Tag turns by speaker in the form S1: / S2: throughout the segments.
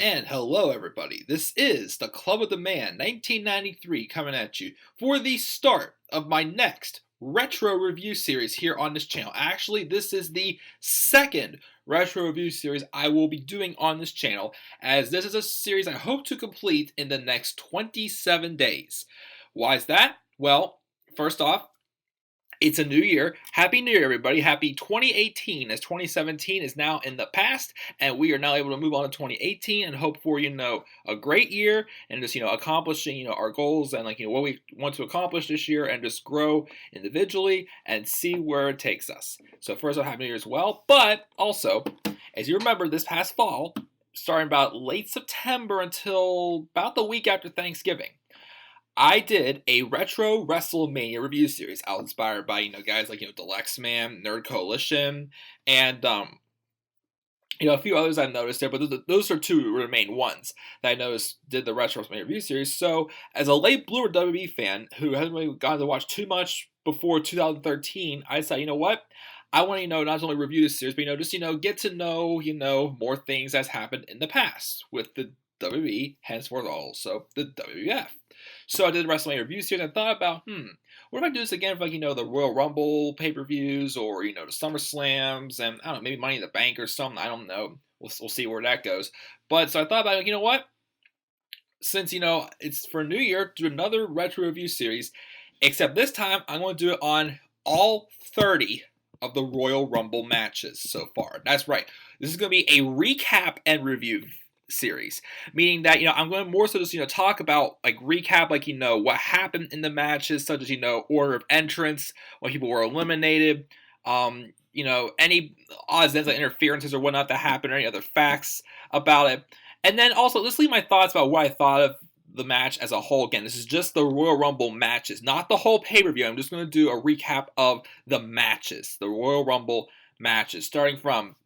S1: And hello, everybody. This is the Club of the Man 1993 coming at you for the start of my next retro review series here on this channel. Actually, this is the second retro review series I will be doing on this channel, as this is a series I hope to complete in the next 27 days. Why is that? Well, first off, it's a new year. Happy New Year, everybody. Happy 2018, as 2017 is now in the past, and we are now able to move on to 2018 and hope for, a great year and just, accomplishing, our goals and, what we want to accomplish this year and just grow individually and see where it takes us. So first off, Happy New Year as well. But also, as you remember, this past fall, starting about late September until about the week after Thanksgiving, I did a retro WrestleMania review series. I was inspired by, guys like, Deluxe Man, Nerd Coalition, and, a few others I've noticed there, but those are two of the main ones that I noticed did the retro WrestleMania review series. So, as a late bloomer WWE fan who hasn't really gotten to watch too much before 2013, I decided, you know what? I want to, not only review this series, but, just, get to know, more things that's happened in the past with the WWE, henceforth also the WWF. So I did the WrestleMania review series and I thought about, what if I do this again for, the Royal Rumble pay-per-views or, the SummerSlams and, I don't know, maybe Money in the Bank or something, I don't know. We'll see where that goes. But, so I thought about, what? Since, it's for New Year, do another retro review series, except this time I'm going to do it on all 30 of the Royal Rumble matches so far. That's right. This is going to be a recap and review series, meaning that I'm going to more so just talk about recap what happened in the matches, such as order of entrance, when people were eliminated, any odds ends, interferences or whatnot that happened, or any other facts about it, and then also let's leave my thoughts about what I thought of the match as a whole. Again, this is just the Royal Rumble matches, not the whole pay-per-view. I'm just going to do a recap of the matches, the Royal Rumble matches, starting from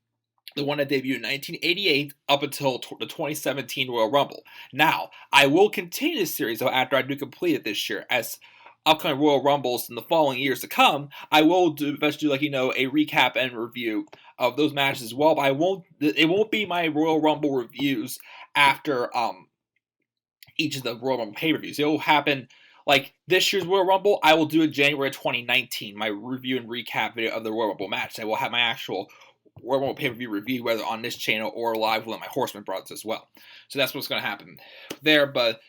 S1: the one that debuted in 1988 up until the 2017 Royal Rumble. Now, I will continue this series though after I do complete it this year, as upcoming Royal Rumbles in the following years to come. I will eventually do a recap and review of those matches as well. But it won't be my Royal Rumble reviews after each of the Royal Rumble pay-per-views. It will happen like this year's Royal Rumble. I will do in January 2019 my review and recap video of the Royal Rumble match. I will have my actual Royal Rumble pay-per-view review, whether on this channel or live with my Horseman brothers as well. So that's what's going to happen there. But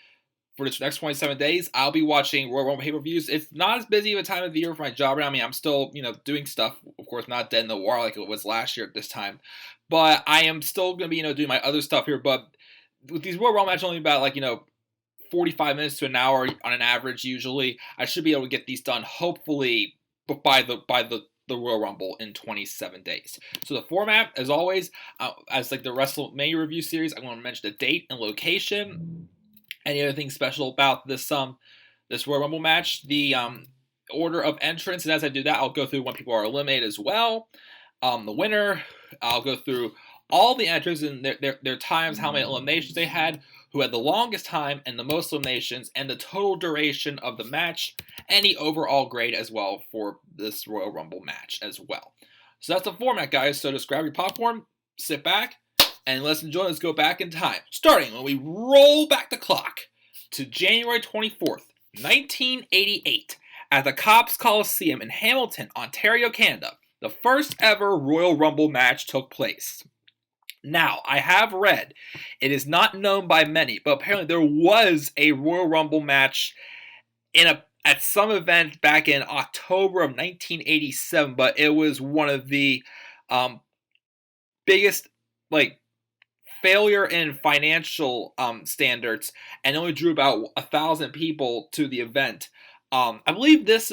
S1: for the next 27 days, I'll be watching Royal Rumble pay-per-views. It's not as busy of a time of the year for my job right now. I mean, I'm still, doing stuff. Of course, not dead in the war like it was last year at this time. But I am still going to be, doing my other stuff here. But with these Royal Rumble matches only about, 45 minutes to an hour on an average usually, I should be able to get these done, hopefully, by the Royal Rumble in 27 days. So the format, as always, as the WrestleMania review series, I'm going to mention the date and location. Any other thing special about this Royal Rumble match, the order of entrance, and as I do that, I'll go through when people are eliminated as well. The winner, I'll go through all the entrants and their times, how many eliminations they had, who had the longest time and the most eliminations, and the total duration of the match, any overall grade as well for this Royal Rumble match as well. So that's the format, guys. So just grab your popcorn, sit back, and let's enjoy. Let's go back in time, starting when we roll back the clock to January 24th, 1988, at the Coliseum in Hamilton, Ontario, Canada. The first ever Royal Rumble match took place. Now, I have read, it is not known by many, but apparently there was a Royal Rumble match at some event back in October of 1987, but it was one of the biggest, failure in financial standards, and only drew about 1,000 people to the event. I believe this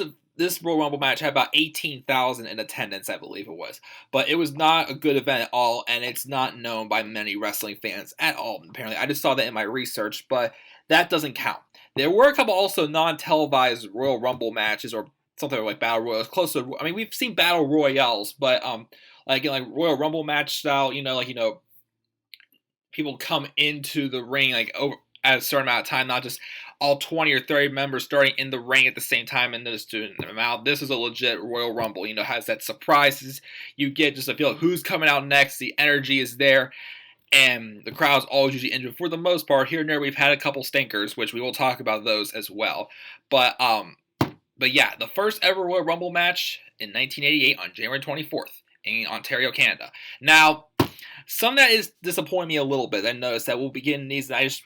S1: Royal Rumble match had about 18,000 in attendance, I believe it was. But it was not a good event at all, and it's not known by many wrestling fans at all, apparently. I just saw that in my research, but that doesn't count. There were a couple also non-televised Royal Rumble matches, or something like Battle Royals, close to, I mean, we've seen Battle Royales, but, Royal Rumble match style, people come into the ring, over at a certain amount of time, not just all 20 or 30 members starting in the ring at the same time and just doing them out. This is a legit Royal Rumble, has that surprises. You get just a feel of who's coming out next. The energy is there. and the crowd's always usually injured for the most part. Here and there, we've had a couple stinkers, which we will talk about those as well. But yeah, the first ever Royal Rumble match in 1988 on January 24th in Ontario, Canada. Now, some that is disappointing me a little bit. I noticed that we'll begin these, and I just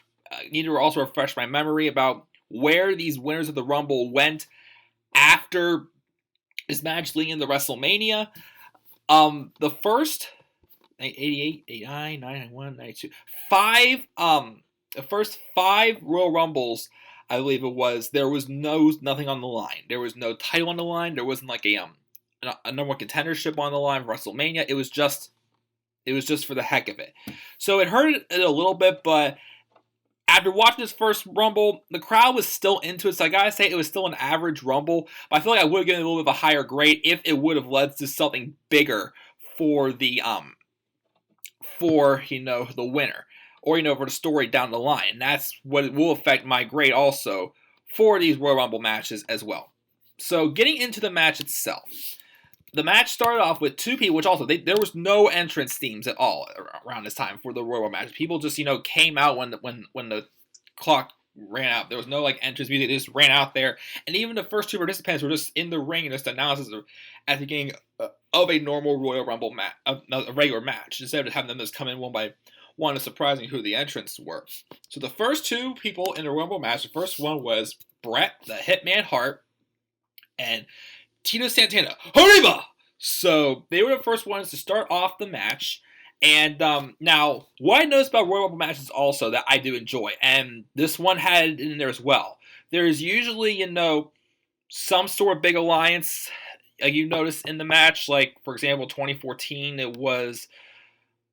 S1: need to also refresh my memory about where these winners of the Rumble went after this match leading into WrestleMania. The first 88, 89, 91, 92, the first 5 Royal Rumbles, I believe it was, there was nothing on the line. There was no title on the line. There wasn't like a number one contendership on the line for WrestleMania. It was just for the heck of it. So it hurt it a little bit, but after watching this first Rumble, the crowd was still into it. So I gotta say it was still an average Rumble. But I feel like I would have given it a little bit of a higher grade if it would have led to something bigger for the the winner, or for the story down the line. And that's what will affect my grade also for these Royal Rumble matches as well. So getting into the match itself. The match started off with 2 people, which also, there was no entrance themes at all around this time for the Royal Rumble match. People just, came out when the clock ran out. There was no, entrance music. They just ran out there. And even the first 2 participants were just in the ring and just announced at the beginning of a normal Royal Rumble match, a regular match, instead of having them just come in one by one and surprising who the entrants were. So the first 2 people in the Rumble match, the first one was Bret, the Hitman Hart, and Tito Santana. Hariba! So they were the first ones to start off the match. And now, what I noticed about Royal Rumble matches also that I do enjoy, and this one had it in there as well. There's usually, some sort of big alliance. You notice in the match, like, for example, 2014, it was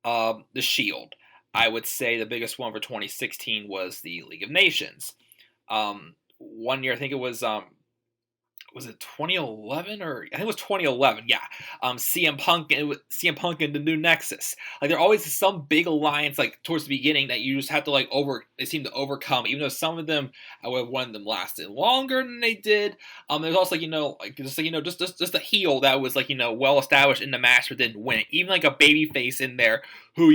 S1: The Shield. I would say the biggest one for 2016 was the League of Nations. One year, I think it was it 2011 or I think it was 2011? Yeah, CM Punk and the New Nexus. Like, there always is some big alliance towards the beginning that you just have to they seem to overcome. Even though some of them, I would have wanted them lasted longer than they did. There's also just a heel that was well established in the match but didn't win it. Even a baby face in there who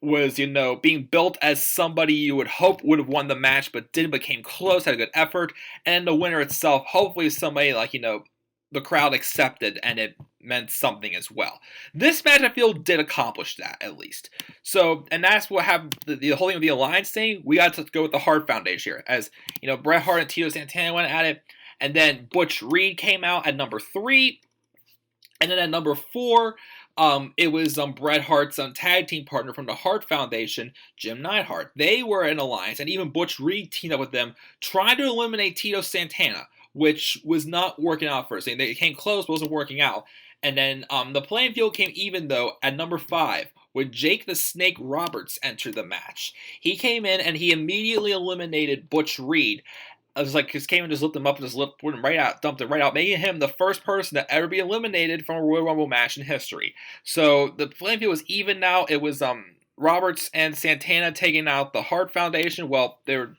S1: was, being built as somebody you would hope would have won the match, but didn't, but came close, had a good effort. And the winner itself, hopefully somebody the crowd accepted and it meant something as well. This match, I feel, did accomplish that, at least. So, and that's what happened, the whole thing of the alliance thing, we got to go with the Hart Foundation here. As, Bret Hart and Tito Santana went at it, and then Butch Reed came out at number 3, and then at number 4, it was Bret Hart's tag team partner from the Hart Foundation, Jim Neidhart. They were an alliance, and even Butch Reed teamed up with them, trying to eliminate Tito Santana, which was not working out first. They came close, but wasn't working out. And then the playing field came even, though, at number 5, when Jake the Snake Roberts entered the match. He came in, and he immediately eliminated Butch Reed. I was just came and just lifted him up and just put him right out, dumped him right out, making him the first person to ever be eliminated from a Royal Rumble match in history. So the playing field was even now. It was Roberts and Santana taking out the Hart Foundation. Well, the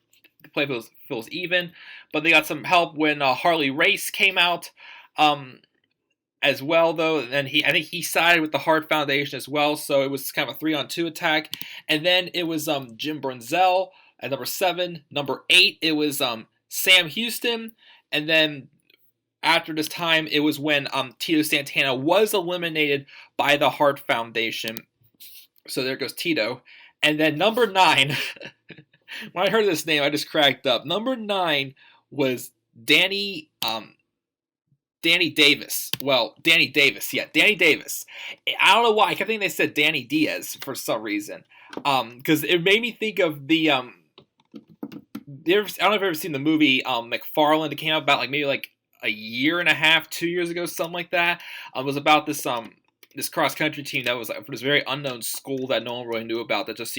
S1: playing field was even, but they got some help when Harley Race came out as well, though. And I think he sided with the Hart Foundation as well. So it was kind of a 3-on-2 attack. And then it was Jim Brunzell at number 7. Number 8, it was Sam Houston, and then after this time, it was when Tito Santana was eliminated by the Hart Foundation. So there goes Tito. And then number 9, when I heard this name, I just cracked up. Number 9 was Danny Davis. Well, Danny Davis. Yeah, Danny Davis. I don't know why. I kept thinking they said Danny Diaz for some reason. Because it made me think of the I don't know if you've ever seen the movie McFarland. It came out about maybe a year and a half, 2 years ago, something like that. It was about this cross country team that was for this very unknown school that no one really knew about, that just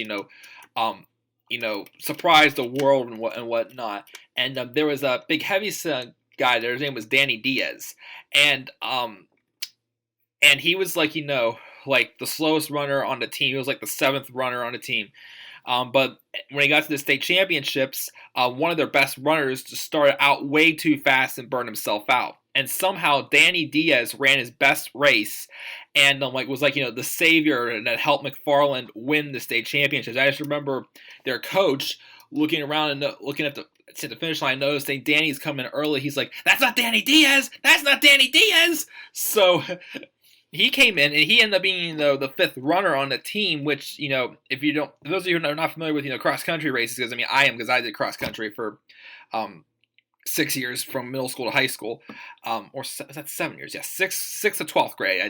S1: surprised the world and whatnot. And there was a big heavy guy there. His name was Danny Diaz, and he was the slowest runner on the team. He was the 7th runner on the team. But when he got to the state championships, one of their best runners just started out way too fast and burned himself out. and somehow Danny Diaz ran his best race, and was the savior, and that helped McFarland win the state championships. I just remember their coach looking around and looking at the finish line, noticing Danny's coming early. He's like, "That's not Danny Diaz! That's not Danny Diaz!" So he came in, and he ended up being the fifth runner on the team. Which, if those of you who are not familiar with cross country races, because I am, because I did cross country for 6 years from middle school to high school, or is that 7 years? Yeah, six to 12th grade.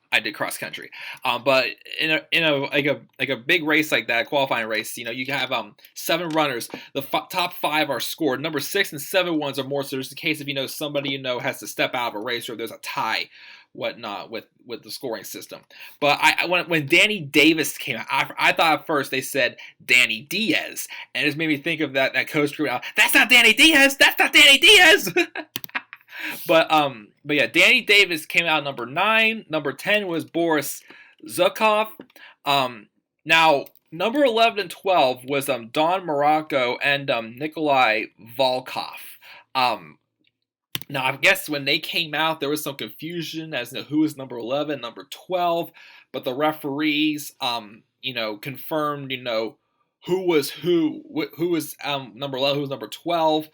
S1: I did cross country, but in a big race like that, qualifying race, you have 7 runners. The top 5 are scored. Number 6 and 7 ones are more. So there's the case if somebody has to step out of a race, or there's a tie, whatnot, with the scoring system. But when Danny Davis came out, I thought at first they said Danny Diaz, and it just made me think of that coach screaming out, "That's not Danny Diaz! That's not Danny Diaz!" But yeah, Danny Davis came out number 9. Number 10 was Boris Zukov. Now number 11 and 12 was Don Morocco and Nikolai Volkov. Now I guess when they came out, there was some confusion as to who was number 11, number 12, but the referees confirmed who was number 11, who was number 12.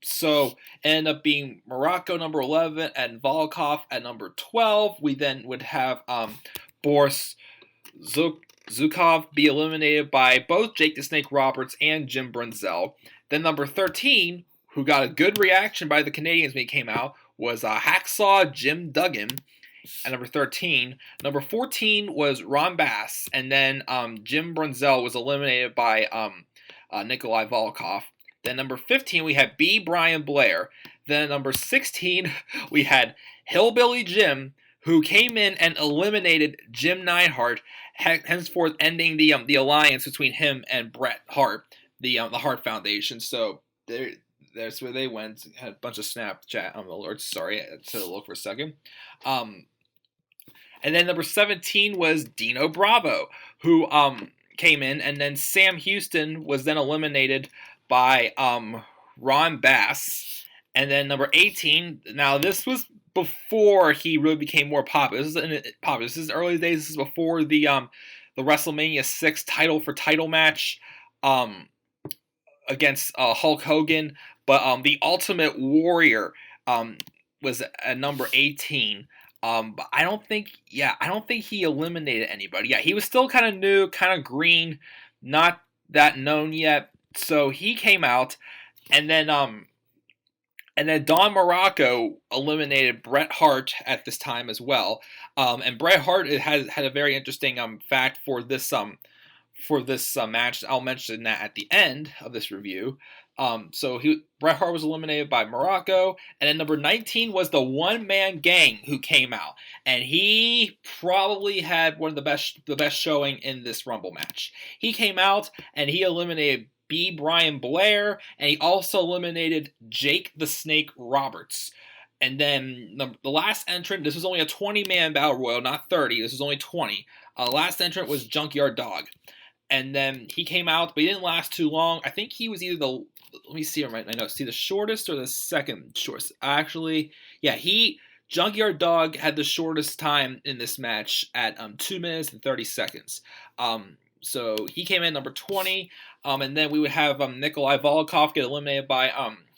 S1: So it ended up being Morocco number 11 and Volkov at number 12. We then would have Boris Zukov be eliminated by both Jake the Snake Roberts and Jim Brunzell. Then number 13, who got a good reaction by the Canadians when he came out, was Hacksaw Jim Duggan at number 13. Number 14 was Ron Bass, and then Jim Brunzell was eliminated by Nikolai Volkov. Then number 15, we had B. Brian Blair. Then number 16, we had Hillbilly Jim, who came in and eliminated Jim Neidhart, henceforth ending the alliance between him and Bret Hart, the Hart Foundation. So that's where they went. Had a bunch of Snapchat alerts. Sorry, I had to look for a second. And then number 17 was Dino Bravo, who came in, and then Sam Houston was then eliminated by Ron Bass. And then number 18, now this was before he really became more popular. This is early days. This is before the WrestleMania 6 title match against Hulk Hogan. But the Ultimate Warrior was at number 18. But I don't think he eliminated anybody. Yeah, he was still kind of new, kind of green, not that known yet. So he came out, and then Don Morocco eliminated Bret Hart at this time as well. And Bret Hart had a very interesting fact for this match. I'll mention that at the end of this review. So Bret Hart was eliminated by Morocco, and then number 19 was the One Man Gang, who came out, and he probably had one of the best showing in this Rumble match. He came out and he eliminated B. Brian Blair, and he also eliminated Jake the Snake Roberts. And then the last entrant, this was only a 20-man battle royal, not 30. This was only 20. Last entrant was Junkyard Dog. And then he came out, but he didn't last too long. I think he was either let me see him right now. See the shortest or the second shortest? Actually, yeah, Junkyard Dog had the shortest time in this match at 2 minutes and 30 seconds. So he came in number 20. And then we would have Nikolai Volkov get eliminated by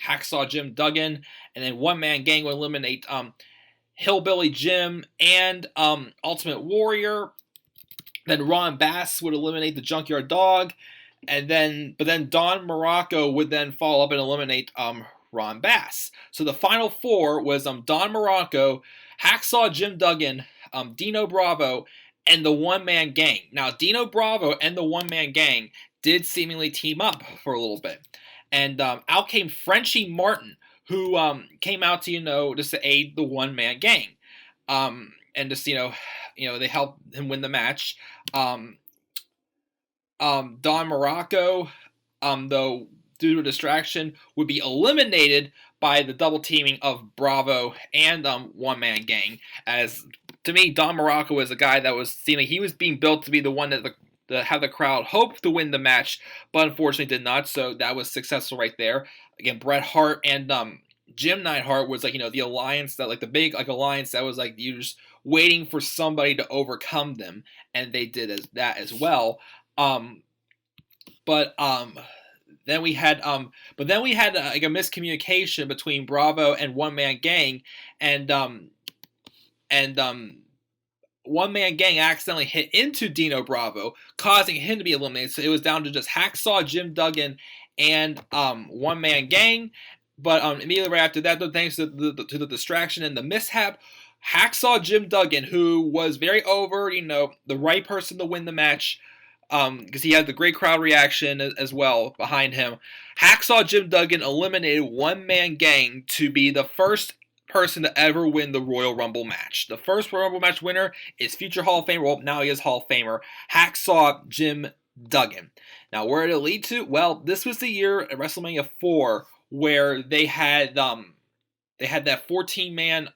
S1: Hacksaw Jim Duggan. And then One Man Gang would eliminate Hillbilly Jim and Ultimate Warrior. Then Ron Bass would eliminate the Junkyard Dog. But then Don Morocco would then follow up and eliminate Ron Bass. So the final 4 was Don Morocco, Hacksaw Jim Duggan, Dino Bravo, and the One Man Gang. Now, Dino Bravo and the One Man Gang did seemingly team up for a little bit. And out came Frenchie Martin, who came out to, just to aid the One Man Gang. And just, they helped him win the match. Don Morocco, though, due to a distraction, would be eliminated by the double teaming of Bravo and One Man Gang. As, to me, Don Morocco was a guy that was seeming he was being built to be the one that have the crowd hoped to win the match, but unfortunately did not, so that was successful right there. Again, Bret Hart and Jim Neidhart was like, the alliance that, like, the big, like, alliance that was like you just waiting for somebody to overcome them, and they did that as well. Um, but then we had like a miscommunication between Bravo and One Man Gang, and and One Man Gang accidentally hit into Dino Bravo, causing him to be eliminated. So it was down to just Hacksaw, Jim Duggan, and One Man Gang. But immediately right after that, though, thanks to the distraction and the mishap, Hacksaw Jim Duggan, who was very over, the right person to win the match, because he had the great crowd reaction as well behind him. Hacksaw Jim Duggan eliminated One Man Gang to be the first person to ever win the Royal Rumble match. The first Royal Rumble match winner is future Hall of Famer, well, now he is Hall of Famer, Hacksaw Jim Duggan. Now, where did it lead to? Well, this was the year at WrestleMania 4 where they had that 14-man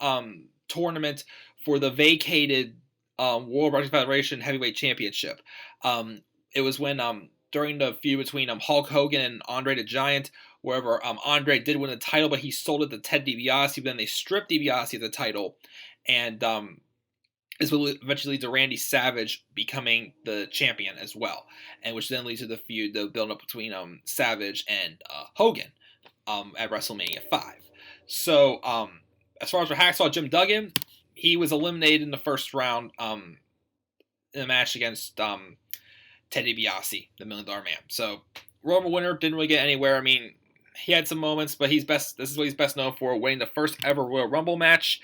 S1: tournament for the vacated World Wrestling Federation Heavyweight Championship. It was when during the feud between Hulk Hogan and Andre the Giant, wherever Andre did win the title, but he sold it to Ted DiBiase. But then they stripped DiBiase of the title, and this will eventually lead to Randy Savage becoming the champion as well, and which then leads to the feud, the build-up between Savage and Hogan at WrestleMania 5. So as far as for Hacksaw Jim Duggan, he was eliminated in the first round in a match against Ted DiBiase, the $1 Million Man. So Royal Rumble winner, didn't really get anywhere. I mean, he had some moments, but this is what he's best known for, winning the first ever Royal Rumble match.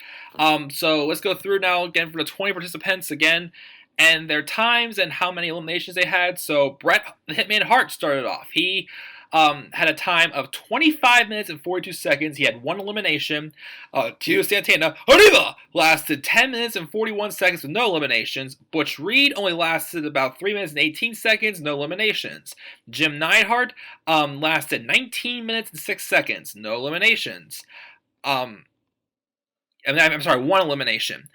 S1: So let's go through now again for the 20 participants again, and their times and how many eliminations they had. So Bret the Hitman Hart started off. He had a time of 25 minutes and 42 seconds. He had one elimination. Tito Santana, Arriba, lasted 10 minutes and 41 seconds with no eliminations. Butch Reed only lasted about 3 minutes and 18 seconds, no eliminations. Jim Neidhart lasted 19 minutes and 6 seconds, no eliminations. I'm sorry, one elimination.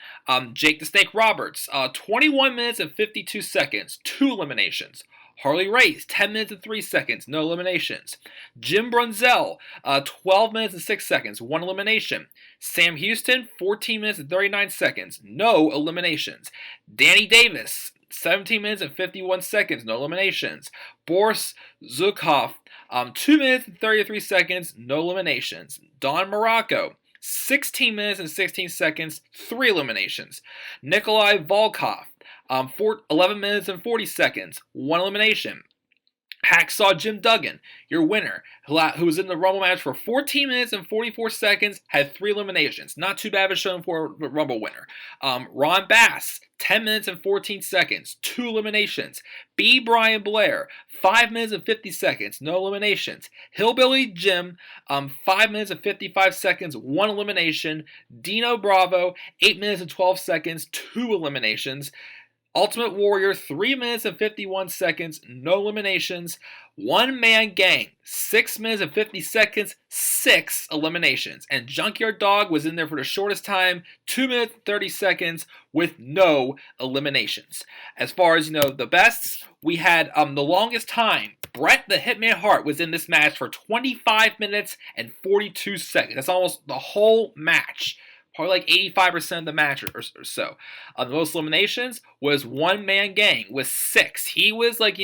S1: Jake the Snake Roberts, 21 minutes and 52 seconds, 2 eliminations. Harley Race, 10 minutes and 3 seconds, no eliminations. Jim Brunzell, 12 minutes and 6 seconds, 1 elimination. Sam Houston, 14 minutes and 39 seconds, no eliminations. Danny Davis, 17 minutes and 51 seconds, no eliminations. Boris Zukov, 2 minutes and 33 seconds, no eliminations. Don Morocco, 16 minutes and 16 seconds, 3 eliminations. Nikolai Volkov, 11 minutes and 40 seconds, 1 elimination. Hacksaw Jim Duggan, your winner, who was in the Rumble match for 14 minutes and 44 seconds, had 3 eliminations. Not too bad of a showing for a Rumble winner. Ron Bass, 10 minutes and 14 seconds, 2 eliminations. B. Brian Blair, 5 minutes and 50 seconds, no eliminations. Hillbilly Jim, 5 minutes and 55 seconds, 1 elimination. Dino Bravo, 8 minutes and 12 seconds, 2 eliminations. Ultimate Warrior, 3 minutes and 51 seconds, no eliminations. One Man Gang, 6 minutes and 50 seconds, 6 eliminations. And Junkyard Dog was in there for the shortest time, 2 minutes and 30 seconds, with no eliminations. As far as, the bests, we had the longest time. Bret the Hitman Hart was in this match for 25 minutes and 42 seconds. That's almost the whole match. Probably like 85% of the match or so. The most eliminations was One Man Gang with 6. He was like,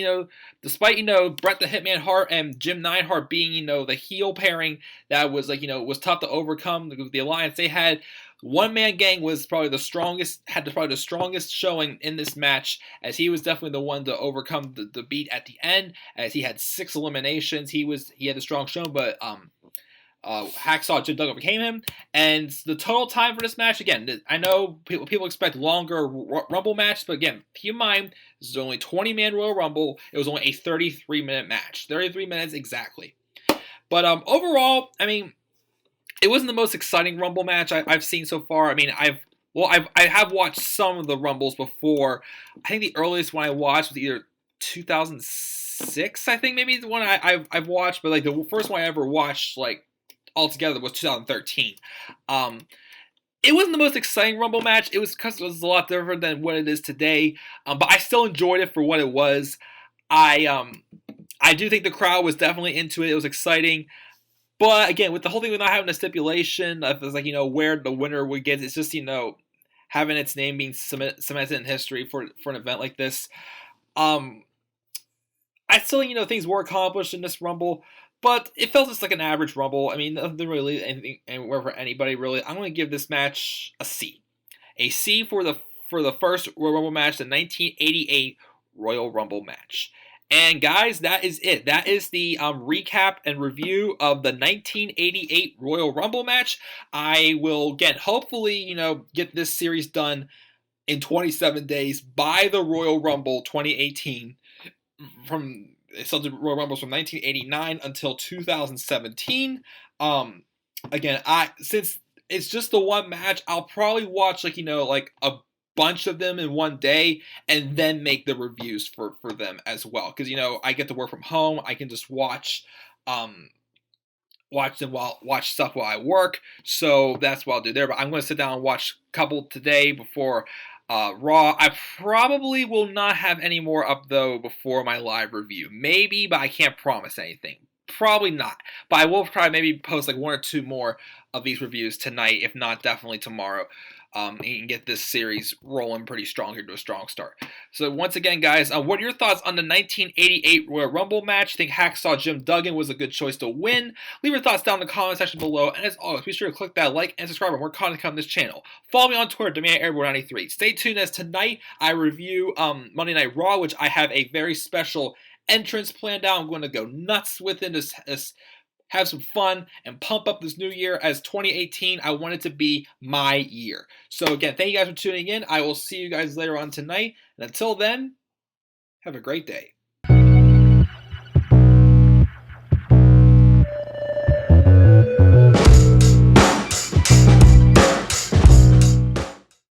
S1: despite, Bret the Hitman Hart and Jim Neidhart being, the heel pairing that was like, was tough to overcome the alliance they had. One Man Gang was probably the strongest showing in this match, as he was definitely the one to overcome the beat at the end, as he had 6 eliminations. He had a strong show, but Hacksaw Jim Duggan overcame him, and the total time for this match, again, I know people expect longer Rumble matches, but again, keep in mind, this is only 20-man Royal Rumble. It was only a 33-minute match. 33 minutes exactly. But overall, I mean, it wasn't the most exciting Rumble match I've seen so far. I mean, I have watched some of the Rumbles before. I think the earliest one I watched was either 2006, I think, maybe the one I've watched, but like the first one I ever watched, like, altogether was 2013. It wasn't the most exciting Rumble match. It was a lot different than what it is today. But I still enjoyed it for what it was. I do think the crowd was definitely into it. It was exciting. But again, with the whole thing with not having a stipulation, if it's like, where the winner would get, it's just, having its name being cemented in history for an event like this. I still, things were accomplished in this Rumble, but it felt just like an average Rumble. I mean, nothing really anything anywhere for anybody really. I'm going to give this match a C. A C for the first Royal Rumble match, the 1988 Royal Rumble match. And guys, that is it. That is the recap and review of the 1988 Royal Rumble match. I will, again, hopefully, get this series done in 27 days by the Royal Rumble 2018. So the Royal Rumbles from 1989 until 2017. Again, since it's just the one match, I'll probably watch like a bunch of them in one day and then make the reviews for them as well, because I get to work from home. I can just watch stuff while I work, so that's what I'll do there. But I'm going to sit down and watch a couple today before Raw. I probably will not have any more up though before my live review. Maybe, but I can't promise anything. Probably not. But I will try maybe post like one or two more of these reviews tonight, if not definitely tomorrow. And get this series rolling pretty strong here to a strong start. So once again, guys, what are your thoughts on the 1988 Royal Rumble match? Think Hacksaw Jim Duggan was a good choice to win? Leave your thoughts down in the comment section below. And as always, be sure to click that like and subscribe for more content on this channel. Follow me on Twitter, DemandAirborne93. Stay tuned as tonight I review Monday Night Raw, which I have a very special entrance planned out. I'm going to go nuts with it. Have some fun and pump up this new year, as 2018, I want it to be my year. So again, thank you guys for tuning in. I will see you guys later on tonight. And until then, have a great day.